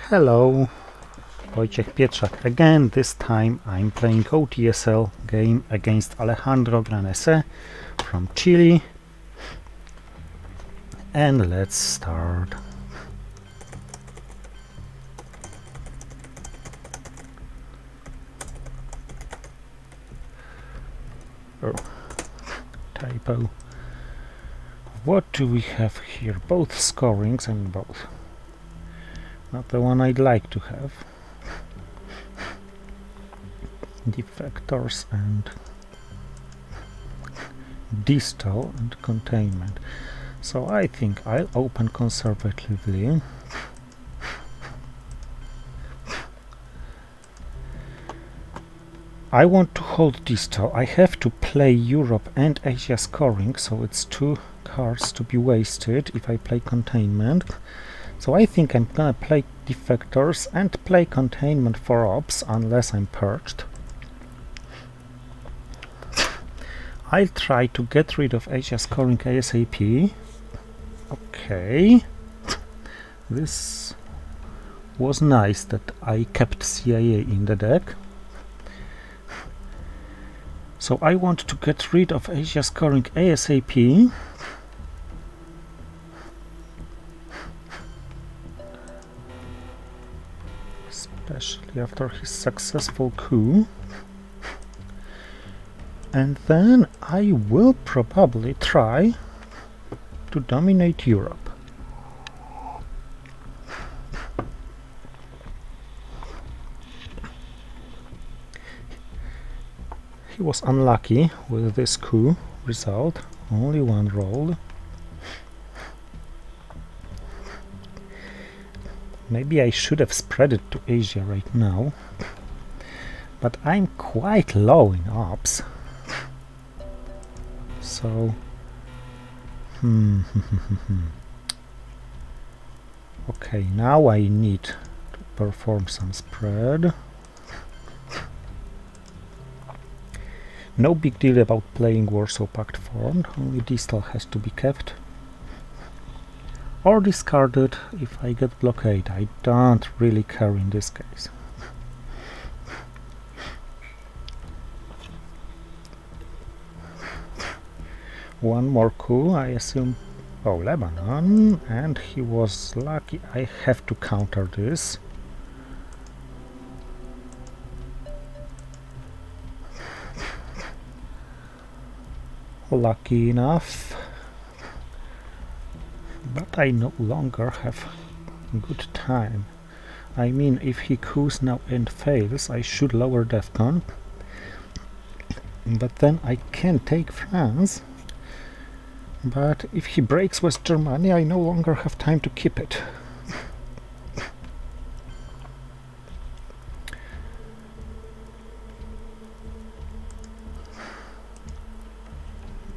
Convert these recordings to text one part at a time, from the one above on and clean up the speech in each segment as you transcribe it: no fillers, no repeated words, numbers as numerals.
Hello, Wojciech Pietrzak again. This time I'm playing OTSL game against Alejandro Granese from Chile. And let's start. Oh, typo. What do we have here? Both scorings and both. Not the one I'd like to have. Defectors and distal and containment. So I think I'll open conservatively. I want to hold distal. I have to play Europe and Asia scoring, so it's 2 cards to be wasted if I play containment. So I think I'm gonna play defectors and play containment for ops unless I'm purged. I'll try to get rid of Asia scoring ASAP. Okay. This was nice that I kept CIA in the deck. So I want to get rid of Asia scoring ASAP. Especially after his successful coup. And then I will probably try to dominate Europe. He was unlucky with this coup result, only one rolled. Maybe I should have spread it to Asia right now, but I'm quite low in ops. So, okay, now I need to perform some spread. No big deal about playing Warsaw Pact formed, only distal has to be kept. Or discarded if I get blockade. I don't really care in this case. One more coup, I assume. Oh, Lebanon, and he was lucky. I have to counter this. Lucky enough. But I no longer have good time. I mean, if he coups now and fails, I should lower DEFCON. But then I can take France. But if he breaks West Germany, I no longer have time to keep it.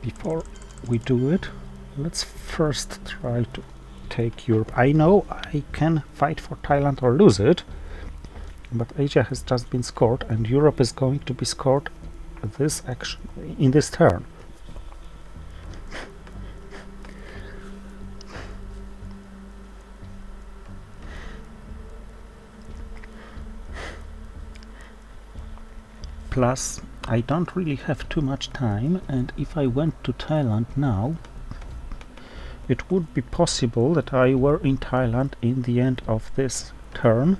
Before we do it, let's first try to take Europe. I know I can fight for Thailand or lose it, but Asia has just been scored and Europe is going to be scored this action in this turn. Plus, I don't really have too much time, and if I went to Thailand now, it would be possible that I were in Thailand in the end of this turn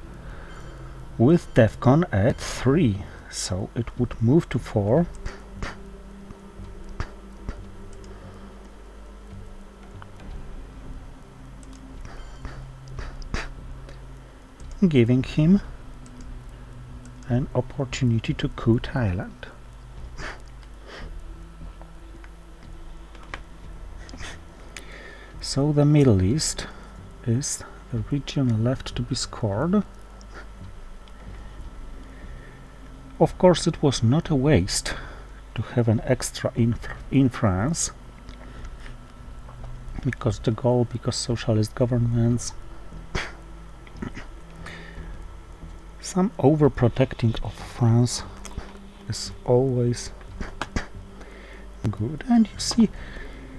with DEFCON at 3, so it would move to 4. Giving him an opportunity to coup Thailand. So the Middle East is the region left to be scored. Of course, it was not a waste to have an extra in France, because socialist governments, some overprotecting of France is always good. And you see,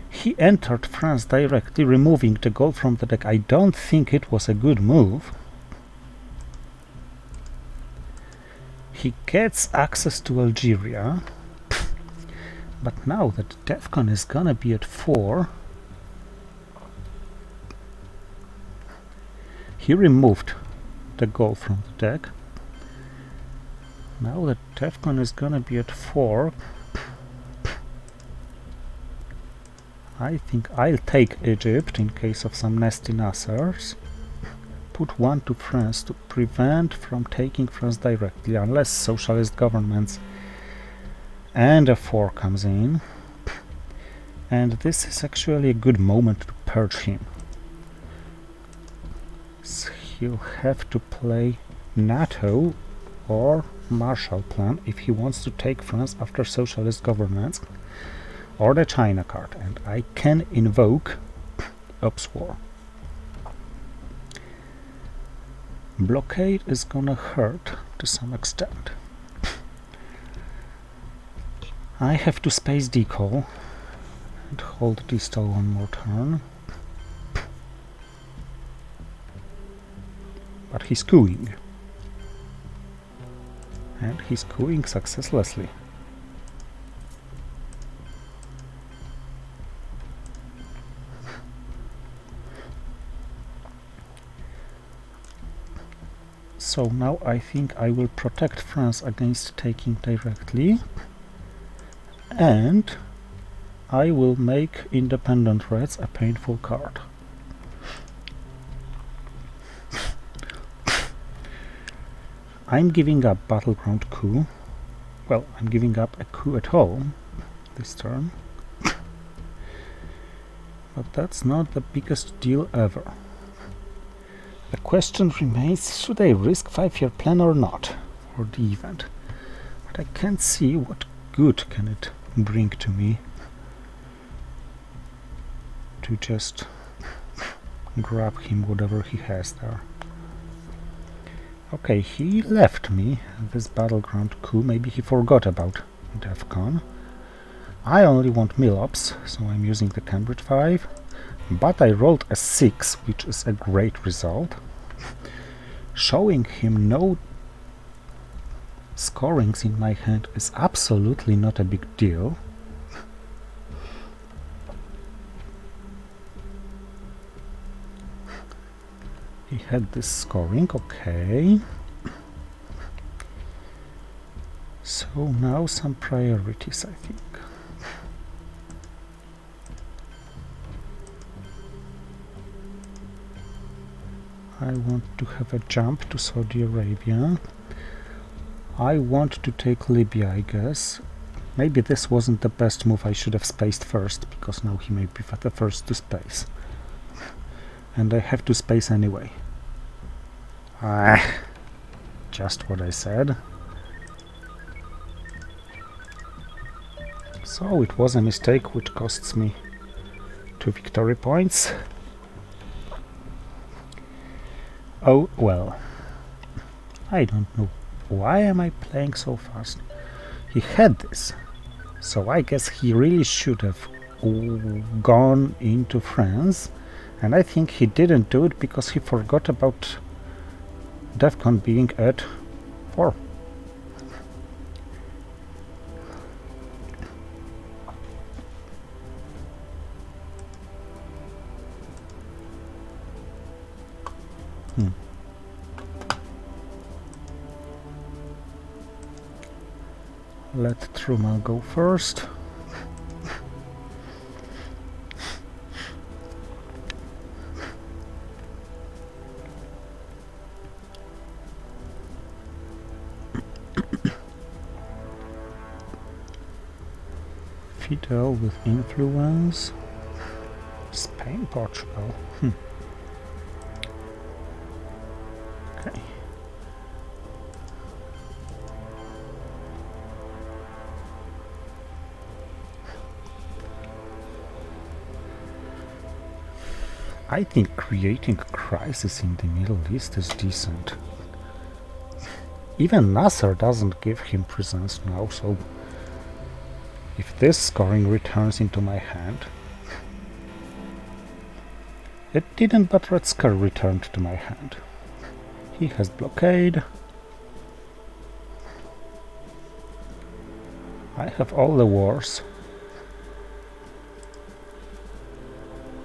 he entered France directly, removing the gold from the deck. I don't think it was a good move. he gets access to Algeria, but now that DEFCON is gonna be at 4, he removed the goal from the deck. Now that DEFCON is gonna be at 4, I think I'll take Egypt in case of some nasty Nassers. Put 1 to France to prevent from taking France directly, unless socialist governments and a 4 comes in. And this is actually a good moment to purge him. So he'll have to play NATO or Marshall Plan if he wants to take France after socialist governments, or the China card, and I can invoke Ops War. Blockade is gonna hurt to some extent. I have to space decall and hold distal one more turn. But he's cooing. And he's cooing successlessly. So now I think I will protect France against taking directly, and I will make independent Reds a painful card. I'm giving up battleground coup. Well, I'm giving up a coup at all this turn. But that's not the biggest deal ever. The question remains, should I risk 5-year plan or not for the event? But I can't see what good can it bring to me to just grab him whatever he has there. Okay, he left me this battleground coup. Maybe he forgot about DEFCON. I only want Milops, so I'm using the Cambridge 5. But I rolled a 6, which is a great result. Showing him no scorings in my hand is absolutely not a big deal. He had this scoring, okay. So now some priorities, I think. I want to have a jump to Saudi Arabia. I want to take Libya, I guess. Maybe this wasn't the best move. I should have spaced first, because now he may be the first to space. And I have to space anyway. Just what I said. So it was a mistake which costs me 2 victory points. Oh well, I don't know why am I playing so fast. He had this, so I guess he really should have gone into France, and I think he didn't do it because he forgot about DEFCON being at 4. Let Truman go first. Fidel with influence. Spain, Portugal. Okay. I think creating a crisis in the Middle East is decent. Even Nasser doesn't give him presence now, so if this scoring returns into my hand... It didn't, but Red Scare returned to my hand. He has blockade. I have all the wars.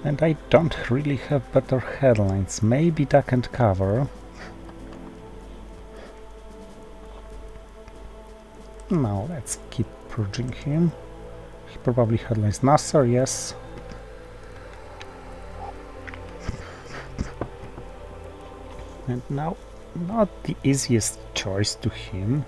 And I don't really have better headlines. Maybe duck and cover. No, let's keep purging him. He probably headlines Nasser, yes. And now, not the easiest choice to him.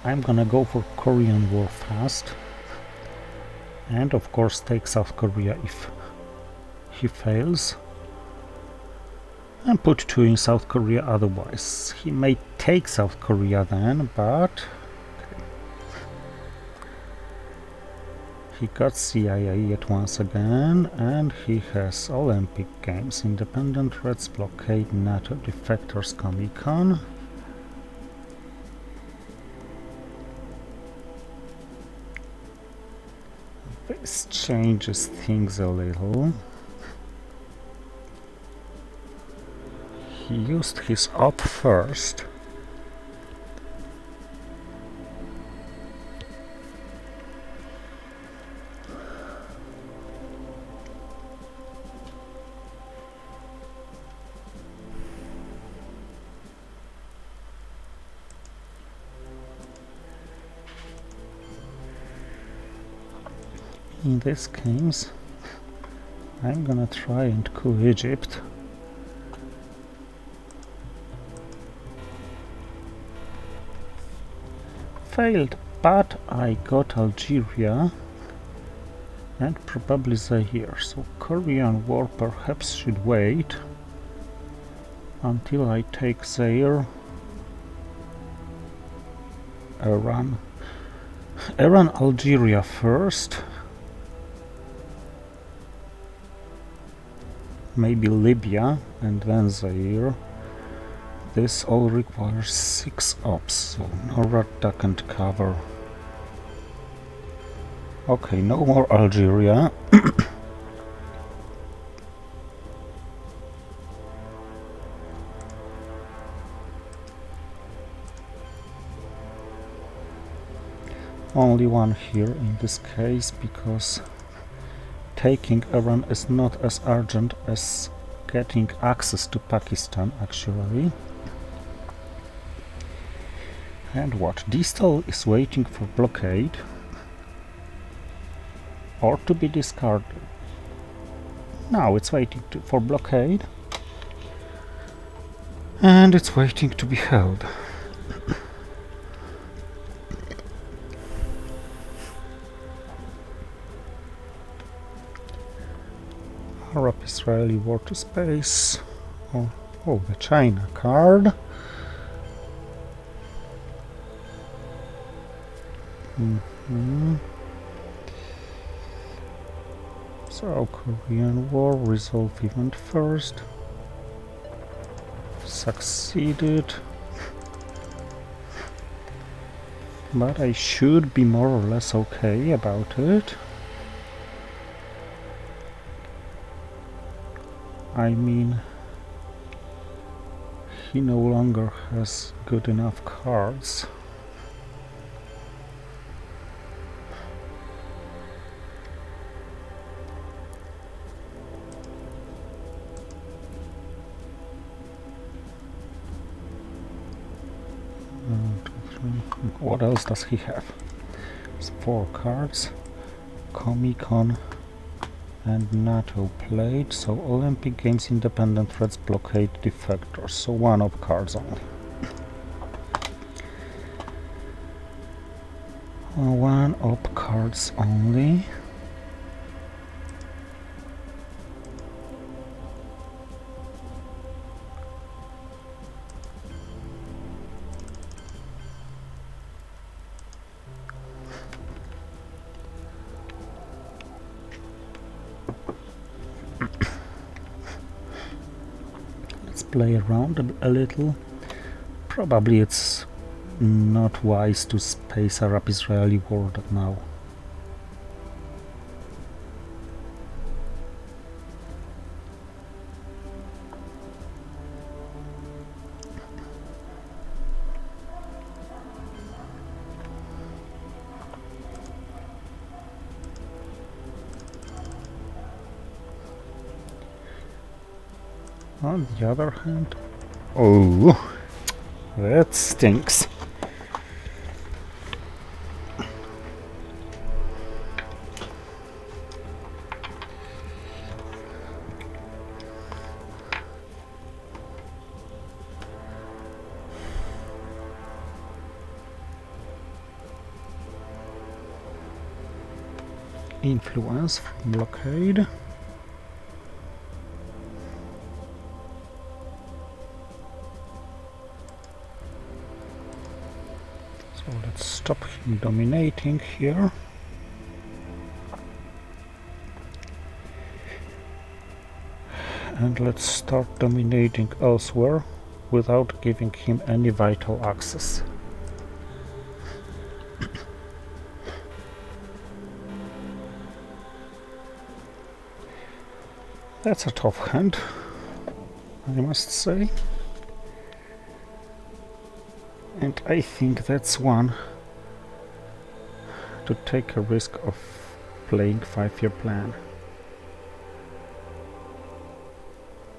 I'm gonna go for Korean War fast. And of course take South Korea if he fails. And put 2 in South Korea otherwise. He may take South Korea then, but... He got CIA at once again, and he has Olympic Games, Independent Threats, Blockade, NATO, Defectors, Comic-Con. This changes things a little. He used his op first. In this case, I'm gonna try and coup Egypt. Failed, but I got Algeria and probably Zaire, so Korean War perhaps should wait until I take Zaire. Iran, Algeria first. Maybe Libya and then Zaire. This all requires 6 ops, so no rat duck and cover. Okay, no more Algeria. Only one here in this case, because taking Iran is not as urgent as getting access to Pakistan, actually. And what? Distal is waiting for blockade, or to be discarded. Now it's waiting for blockade, and it's waiting to be held. Arab-Israeli war to space. Oh, the China card. So, Korean War, resolve event first. Succeeded. But I should be more or less okay about it. I mean, he no longer has good enough cards. What else does he have? It's 4 cards. Comic-Con and NATO played, so Olympic Games, Independent Threats, Blockade, Defectors, so 1 of cards only. 1 op cards only. Play around a little. Probably it's not wise to space Arab-Israeli war now. On the other hand... Oh, that stinks. Influence from blockade. So let's stop him dominating here. And let's start dominating elsewhere without giving him any vital access. That's a tough hand, I must say. And I think that's one to take a risk of playing 5-year plan.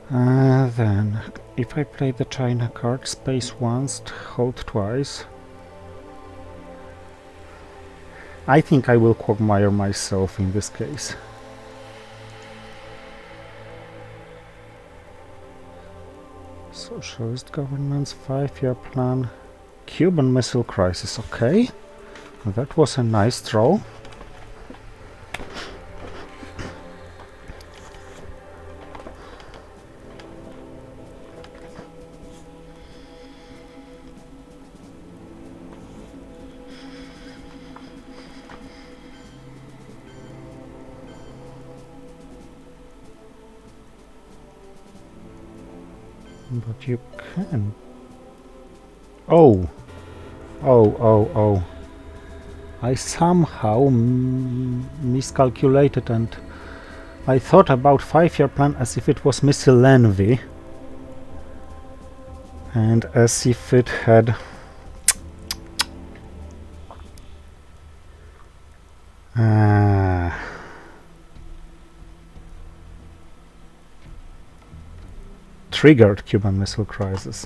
Then, if I play the China card, space once, hold twice. I think I will quagmire myself in this case. Socialist governments, 5-year plan, Cuban Missile Crisis, okay. That was a nice draw. But you can... Oh! Oh. I somehow miscalculated and I thought about 5-year plan as if it was missile envy. And as if it had... triggered Cuban Missile Crisis.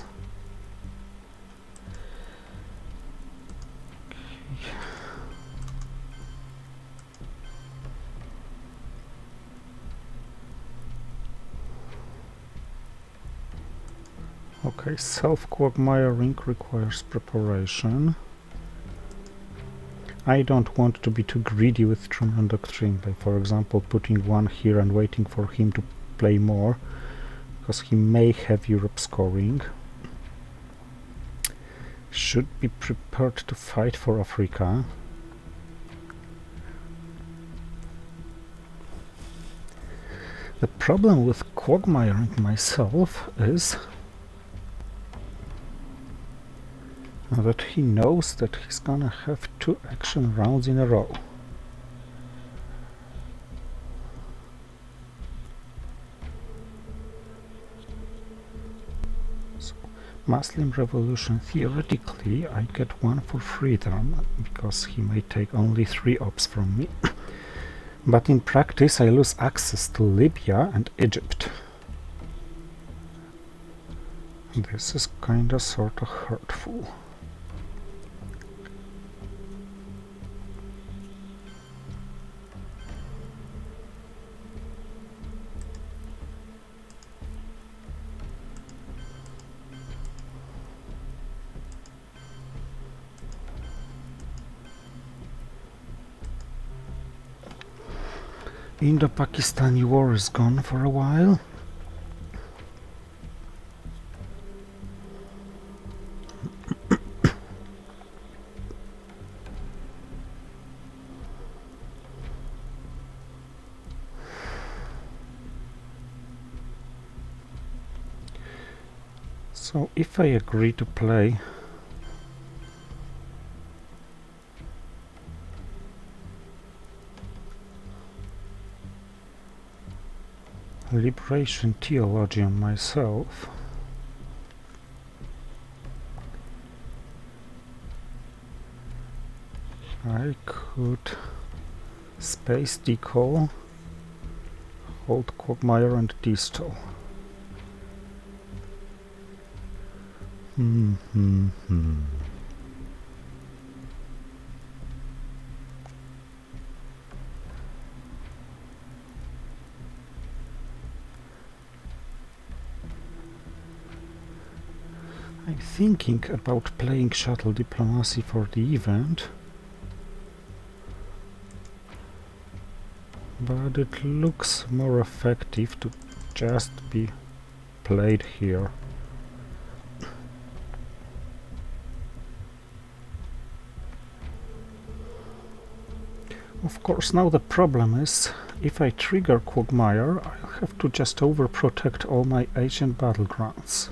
Okay, self-quagmiring requires preparation. I don't want to be too greedy with Truman Doctrine by, for example, putting one here and waiting for him to play more, because he may have Europe scoring. Should be prepared to fight for Africa. The problem with quagmiring myself is that he knows that he's gonna have 2 action rounds in a row. So, Muslim Revolution, theoretically I get 1 for freedom, because he may take only 3 ops from me. But in practice I lose access to Libya and Egypt. This is kinda sorta hurtful. Indo-Pakistani war is gone for a while. So if I agree to play Liberation Theology on myself, I could space decall, hold quagmire and destall. I'm thinking about playing shuttle diplomacy for the event, but it looks more effective to just be played here. Of course, now the problem is, if I trigger Quagmire, I'll have to just overprotect all my Asian battlegrounds.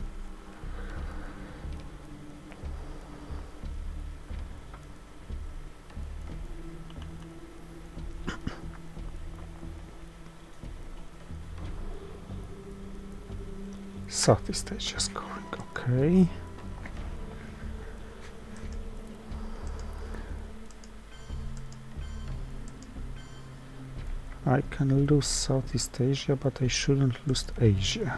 Southeast Asia scoring, okay. I can lose Southeast Asia, but I shouldn't lose Asia.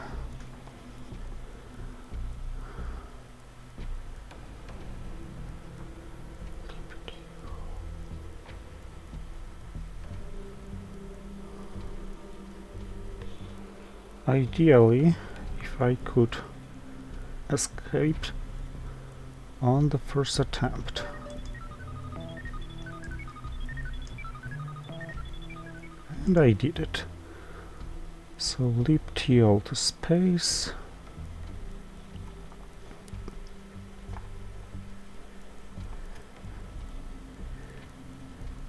Ideally, if I could escape on the first attempt. And I did it. So leap TL to space.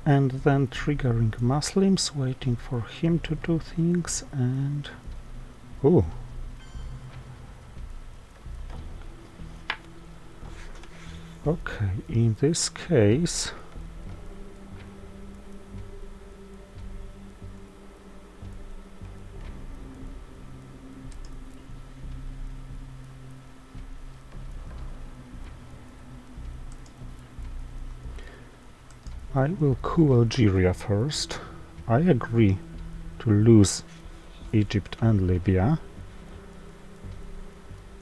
And then triggering Muslims, waiting for him to do things, and... oh! Okay, in this case... I will coup Algeria first. I agree to lose Egypt and Libya.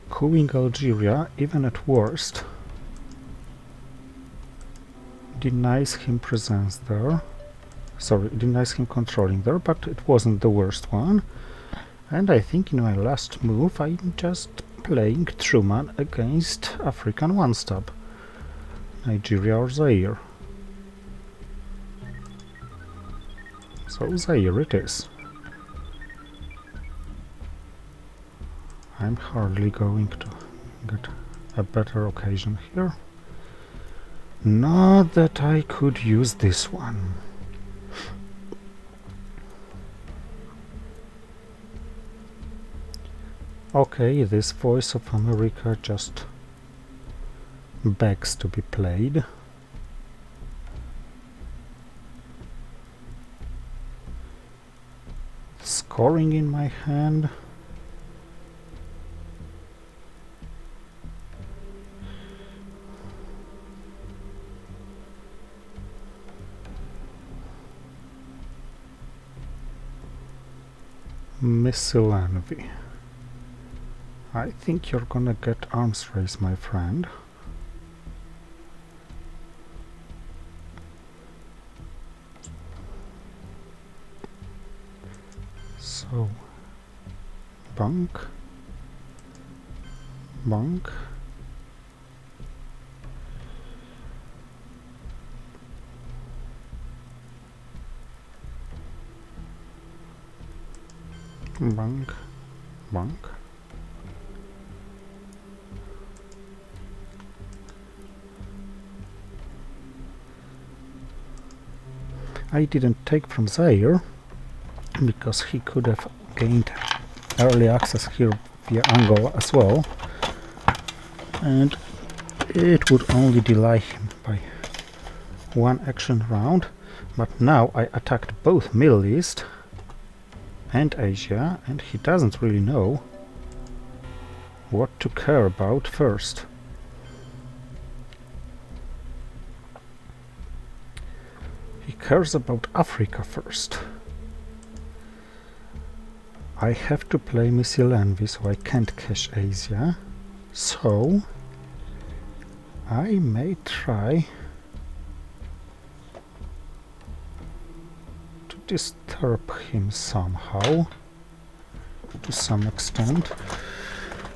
Coupping Algeria, even at worst, denies him presence there. Sorry, denies him controlling there, but it wasn't the worst one. And I think in my last move I'm just playing Truman against African one-stop. Nigeria or Zaire. So Zaire it is. I'm hardly going to get a better occasion here. Not that I could use this one. Okay, this Voice of America just begs to be played. Scoring in my hand. Missile envy. I think you're gonna get arms race, my friend. So, bunk, bunk. Bunk, bunk. I didn't take from Zaire because he could have gained early access here via Angola as well, and it would only delay him by one action round. But now I attacked both Middle East and Asia, and he doesn't really know what to care about first. He cares about Africa first. I have to play Missile Envy, so I can't cash Asia. So I may try to disturb him somehow, to some extent.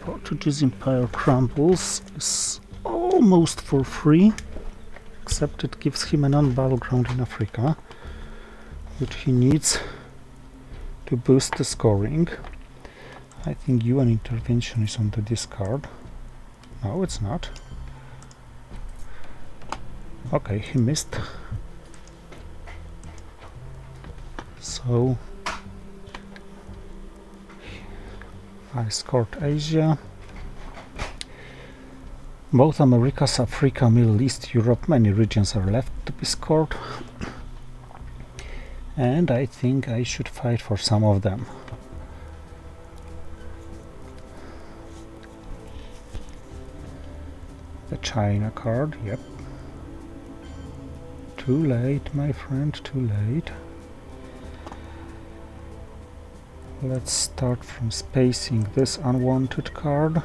Portuguese Empire crumbles is almost for free, except it gives him a non-battleground in Africa, which he needs to boost the scoring. I think UN intervention is on the discard. No, it's not. Okay, he missed. So I scored Asia. Both Americas, Africa, Middle East, Europe, many regions are left to be scored. And I think I should fight for some of them. The China card, yep. Too late, my friend, too late. Let's start from spacing this unwanted card.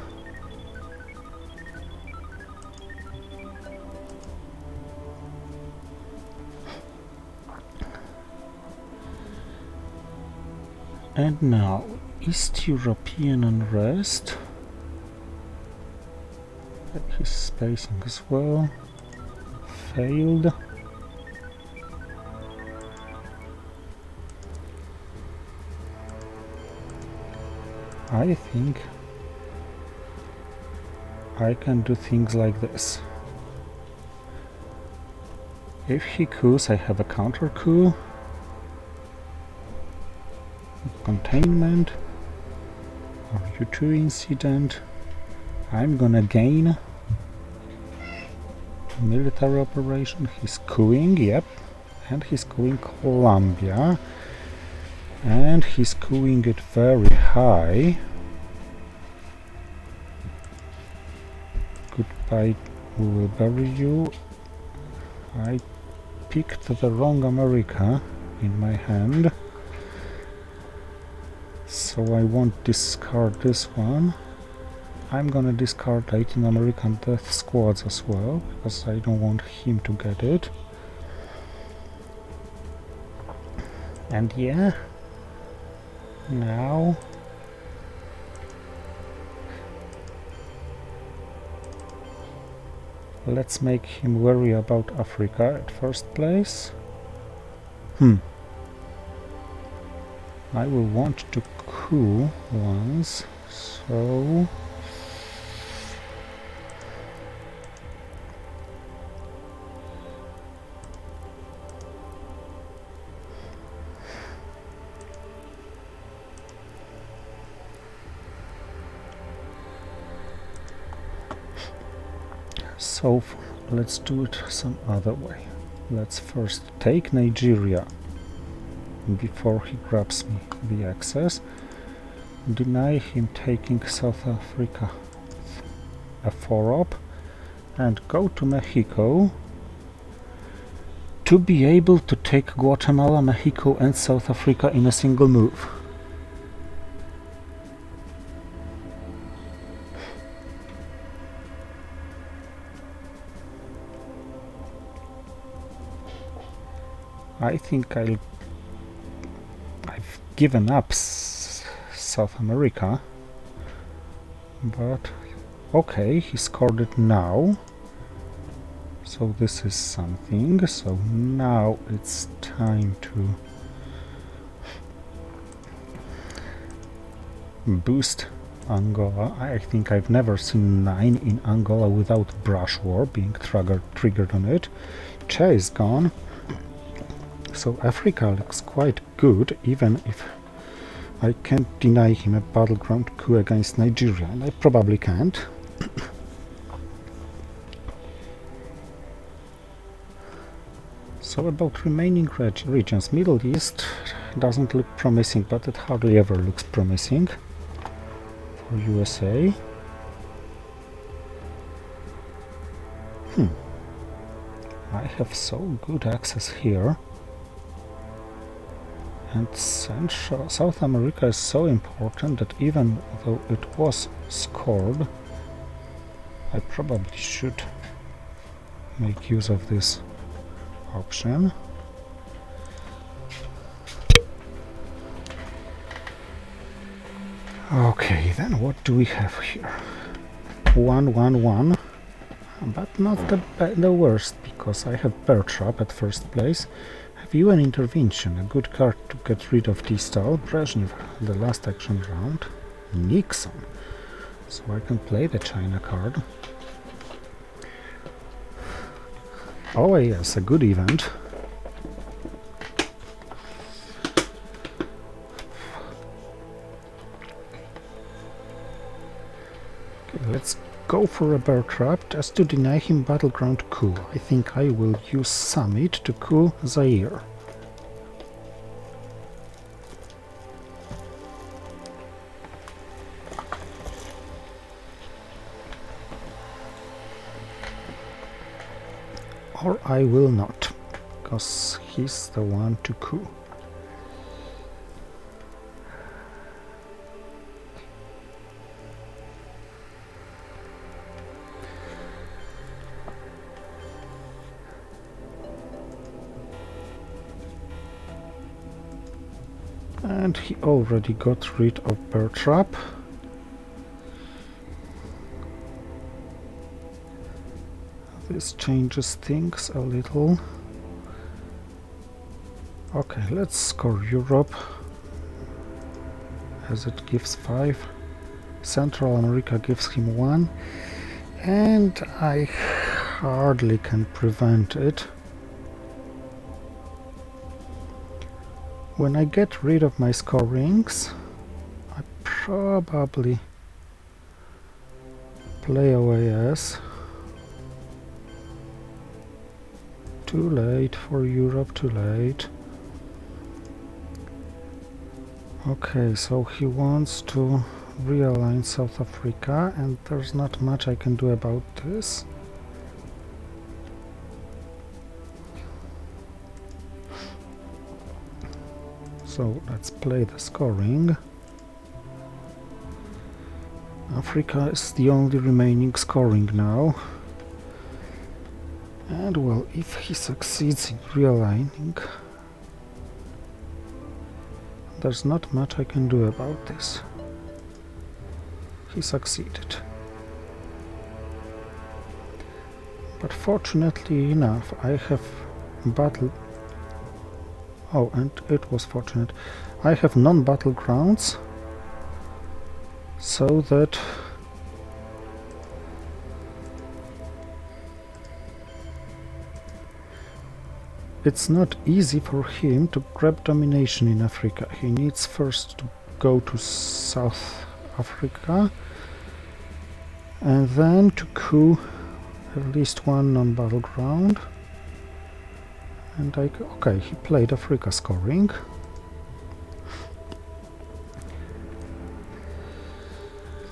And now, East European unrest. His spacing as well. Failed. I think I can do things like this. If he coups, I have a counter coup. Containment or U2 incident. I'm gonna gain military operation. He's coupping, yep, and he's coupping Colombia, and he's coupping it very high. Goodbye, we will bury you. I picked the wrong America in my hand, so I won't discard this one. I'm gonna discard 18 American death squads as well, because I don't want him to get it. And yeah, now let's make him worry about Africa at first place. I will want to coup once, so let's do it some other way. Let's first take Nigeria before he grabs me the access. Deny him taking South Africa a 4-up and go to Mexico to be able to take Guatemala, Mexico and South Africa in a single move. I think I've given up South America, but okay, he scored it now, so this is something. So now it's time to boost Angola. I think I've never seen 9 in Angola without brush war being triggered on it. Che is gone. So Africa looks quite good, even if I can't deny him a battleground coup against Nigeria, and I probably can't. So about remaining regions, Middle East doesn't look promising, but it hardly ever looks promising for USA. I have so good access here. And South America is so important that even though it was scored, I probably should make use of this option. Okay, then what do we have here? 1, 1, 1, but not the worst, because I have Bear Trap at first place. Have you an intervention? A good card to get rid of T-Stall. Brezhnev, the last action round. Nixon. So I can play the China card. Oh yes, a good event. Okay, let's go for a Bear Trap just to deny him Battleground coup. I think I will use Summit to coup Zaire. Or I will not, because he's the one to coup. And he already got rid of Bear Trap. This changes things a little. Okay, let's score Europe, as it gives 5. Central America gives him 1, and I hardly can prevent it. When I get rid of my scorings, I probably play OAS. Too late for Europe, too late. Okay, so he wants to realign South Africa, and there's not much I can do about this. So let's play the scoring. Africa is the only remaining scoring now. And well, if he succeeds in realigning, there's not much I can do about this. He succeeded. But fortunately enough, I have battle... Oh, and it was fortunate. I have non-battlegrounds, so that it's not easy for him to grab domination in Africa. He needs first to go to South Africa and then to coup at least one non-battleground. And okay, he played Africa scoring.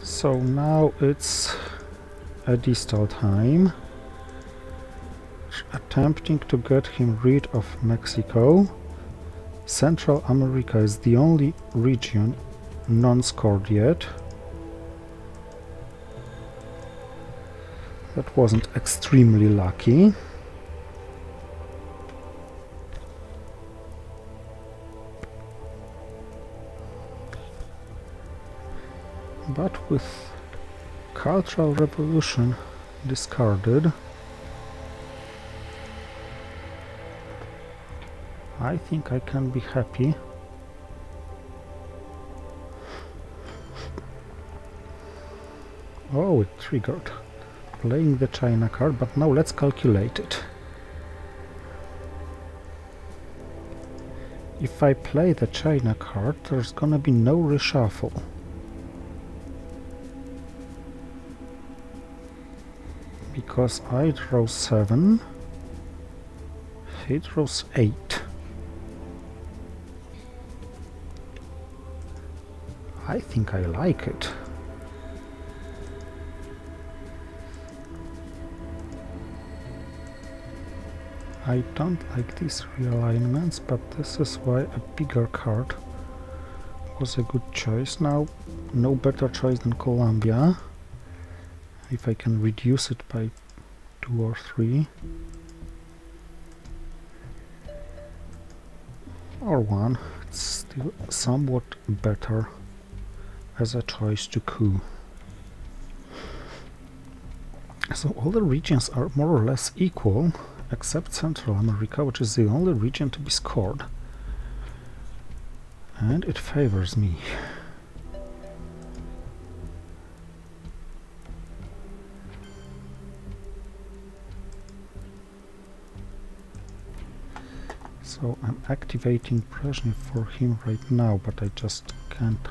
So now it's a T-Stall time. Attempting to get him rid of Mexico. Central America is the only region non-scored yet. That wasn't extremely lucky. But with Cultural Revolution discarded, I think I can be happy. Oh, it triggered. Playing the China card, but now let's calculate it. If I play the China card, there's gonna be no reshuffle. Because I draw 7, he draws 8. I think I like it. I don't like these realignments, but this is why a bigger card was a good choice. Now, no better choice than Colombia. If I can reduce it by 2 or 3. Or 1. It's still somewhat better as a choice to coup. So all the regions are more or less equal, except Central America, which is the only region to be scored. And it favors me. So I'm activating Brezhnev for him right now, but I just can't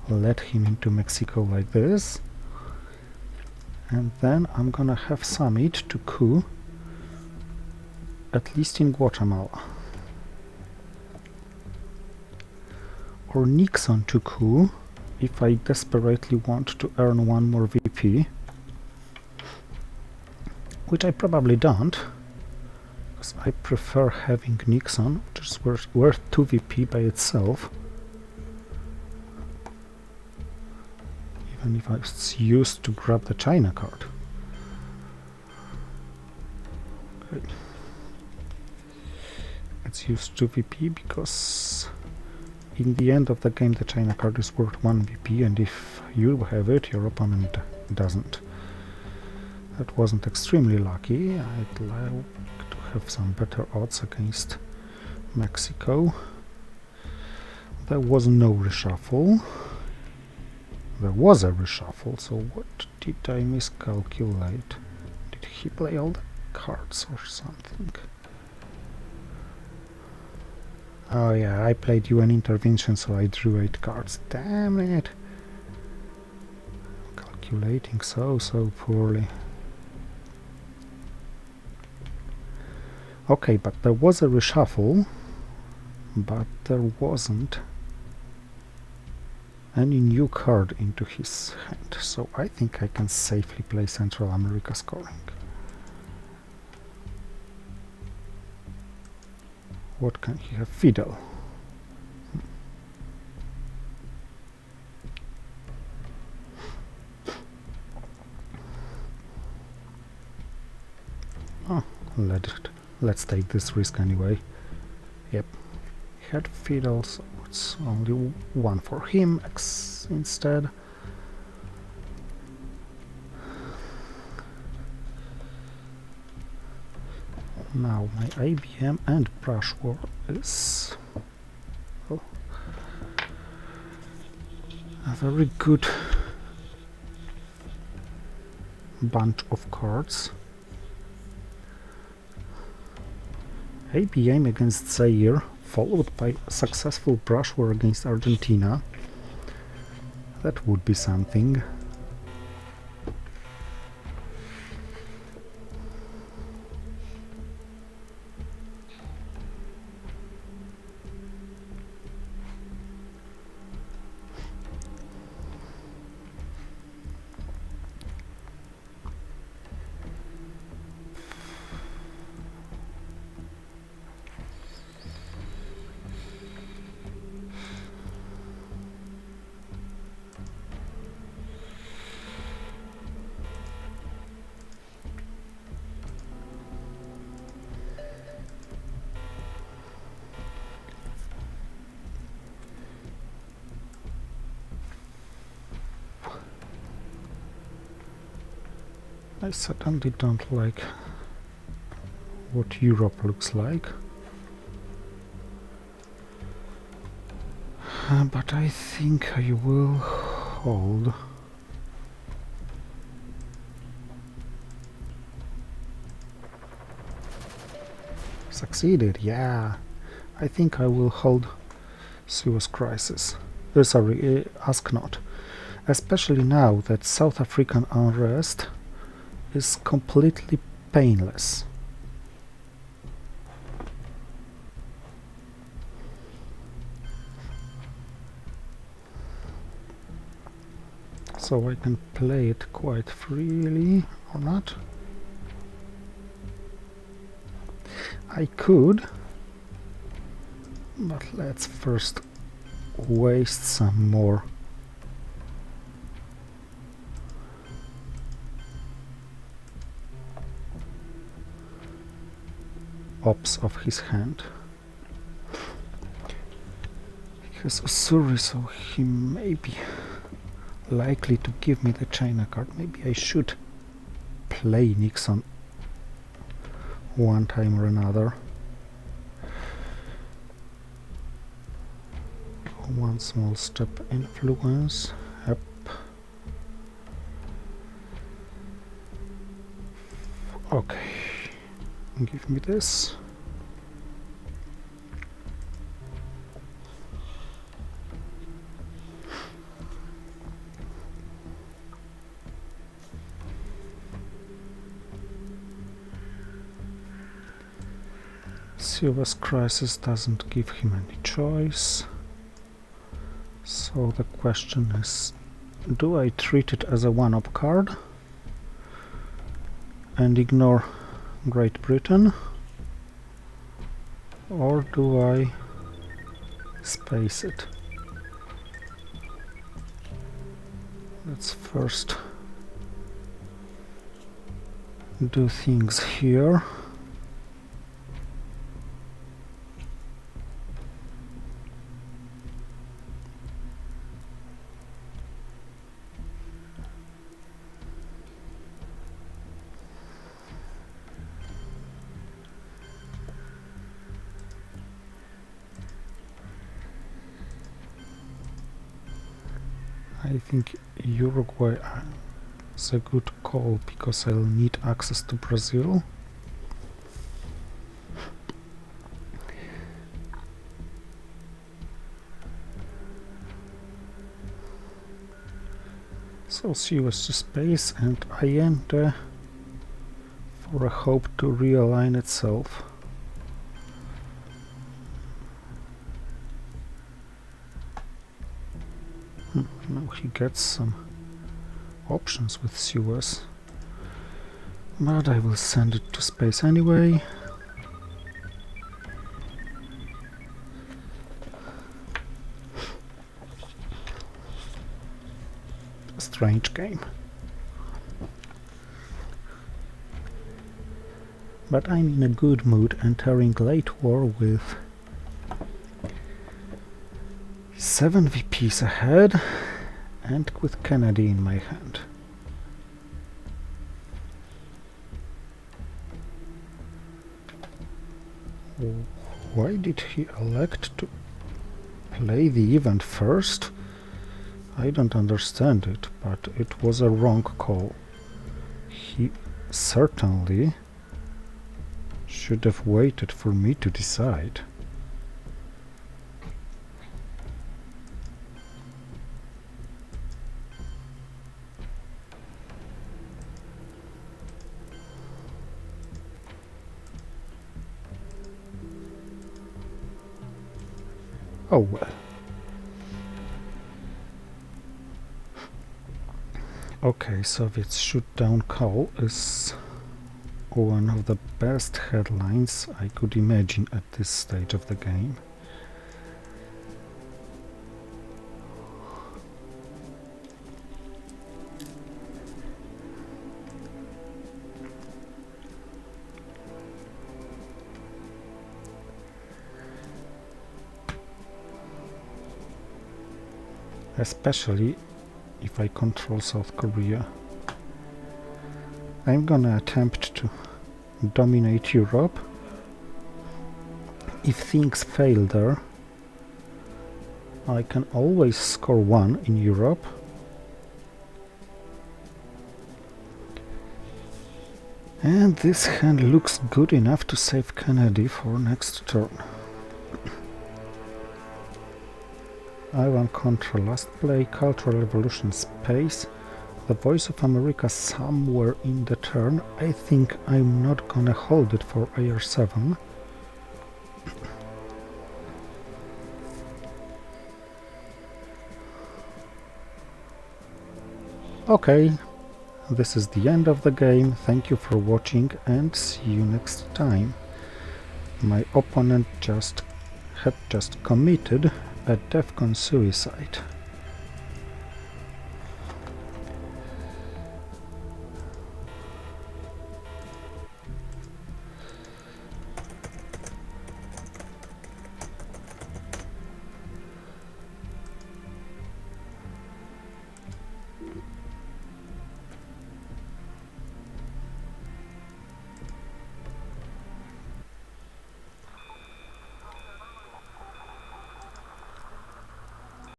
let him into Mexico like this. And then I'm gonna have summit to coup, at least in Guatemala. Or Nixon to coup, if I desperately want to earn one more VP. Which I probably don't, because I prefer having Nixon, which is worth 2 VP by itself. Even if I was used to grab the China card. Okay. It's used 2 VP because in the end of the game the China card is worth 1 VP, and if you have it, your opponent doesn't. That wasn't extremely lucky. I'd like to have some better odds against Mexico. There was no reshuffle. There was a reshuffle, so what did I miscalculate? Did he play all the cards or something? Oh yeah, I played UN intervention, so I drew 8 cards. Damn it! Calculating so poorly. Okay, but there was a reshuffle, but there wasn't any new card into his hand, so I think I can safely play Central America scoring. What can he have? Fidel. Oh, let's take this risk anyway. Yep, he had Fidel, so it's only 1 for him instead. Now my IBM and brush war is a very good bunch of cards. IBM against Zaire, followed by a successful brush war against Argentina. That would be something. I certainly don't like what Europe looks like, but I think I will hold. Succeeded, yeah. I think I will hold Suez Crisis. Sorry, ask not. Especially now that South African unrest is completely painless. So I can play it quite freely, or not? I could, but let's first waste some more. ops of his hand. He has Usuri, so he may be likely to give me the China card. Maybe I should play Nixon one time or another. One small step influence. Yep. Okay. Give me this. Silver's Crisis doesn't give him any choice. So the question is, do I treat it as a one-up card and ignore Great Britain, or do I space it? Let's first do things here. I think Uruguay is a good call because I'll need access to Brazil. So Suez to space and Allende for a hope to realign itself. Now he gets some options with Suez, but I will send it to space anyway. Strange game. But I'm in a good mood, entering late war with 7 VPs ahead and with Kennedy in my hand. Why did he elect to play the event first? I don't understand it, but it was a wrong call. He certainly should have waited for me to decide. Oh well. Okay, Soviets shoot down coal is one of the best headlines I could imagine at this stage of the game. Especially if I control South Korea. I'm gonna attempt to dominate Europe. If things fail there, I can always score 1 in Europe. And this hand looks good enough to save Kennedy for next turn. Iran Contra last play, Cultural Revolution space, the Voice of America somewhere in the turn. I think I'm not gonna hold it for AR7. Okay, this is the end of the game. Thank you for watching and see you next time. My opponent had just committed a DEFCON suicide.